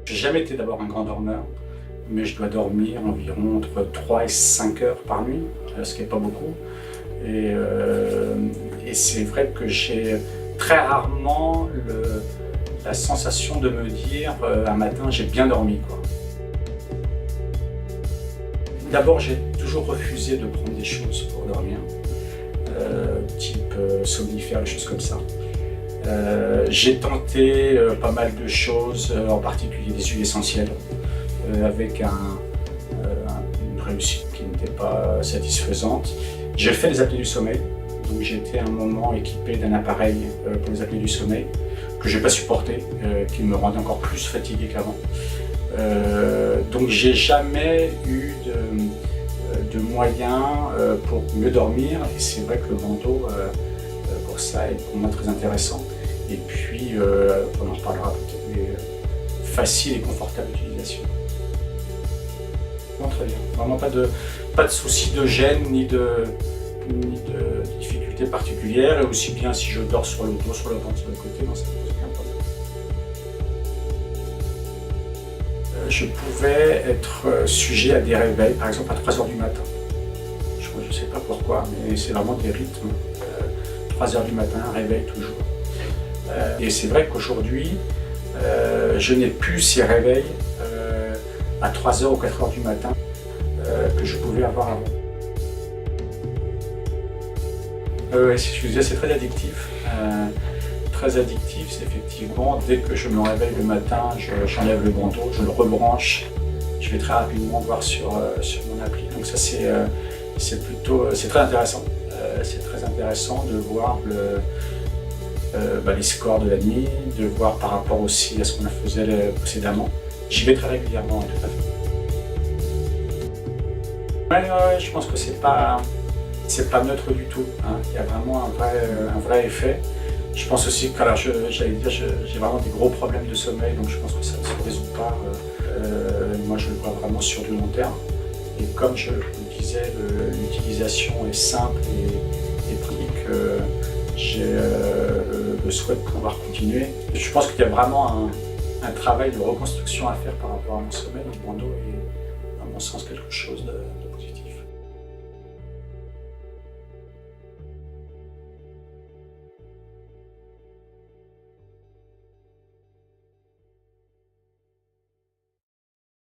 J'ai jamais été d'abord un grand dormeur, mais je dois dormir environ entre 3 et 5 heures par nuit, ce qui n'est pas beaucoup. Et c'est vrai que j'ai très rarement la sensation de me dire un matin j'ai bien dormi, quoi. D'abord, j'ai toujours refusé de prendre des choses pour dormir, type somnifères, des choses comme ça. J'ai tenté pas mal de choses, en particulier des huiles essentielles, avec une réussite qui n'était pas satisfaisante. J'ai fait des apnées du sommeil, donc j'ai été à un moment équipé d'un appareil pour les apnées du sommeil, que je n'ai pas supporté, qui me rendait encore plus fatigué qu'avant. Donc j'ai jamais eu de moyens pour mieux dormir, et c'est vrai que le bandeau pour ça est pour moi très intéressant. Et puis on en reparlera peut-être, mais facile et confortable d'utilisation. Bon, très bien, vraiment pas de souci de gêne ni de difficultés particulières, et aussi bien si je dors sur le dos, sur le ventre, sur le côté, non, ça ne pose aucun problème. Je pouvais être sujet à des réveils, par exemple à 3 h du matin. Je ne sais pas pourquoi, mais c'est vraiment des rythmes. 3 h du matin, réveil toujours. Et c'est vrai qu'aujourd'hui, je n'ai plus ces réveils à 3 h ou 4 h du matin que je pouvais avoir avant. Je disais, c'est très addictif. Très addictif, c'est effectivement, dès que je me réveille le matin, j'enlève le bandeau, je le rebranche, je vais très rapidement voir sur mon appli. Donc ça c'est très intéressant. C'est très intéressant de voir les scores de la nuit, de voir par rapport aussi à ce qu'on faisait précédemment. J'y vais très régulièrement, tout à fait. Ouais, je pense que c'est pas neutre du tout, hein. Il y a vraiment un vrai effet. Je pense aussi que j'ai vraiment des gros problèmes de sommeil, donc je pense que ça ne se résout pas. Moi je le vois vraiment sur du long terme. Et comme je le disais, l'utilisation est simple et pratique. J'ai le souhait de pouvoir continuer. Je pense qu'il y a vraiment un travail de reconstruction à faire par rapport à mon sommeil. Le bandeau est, à mon sens, quelque chose de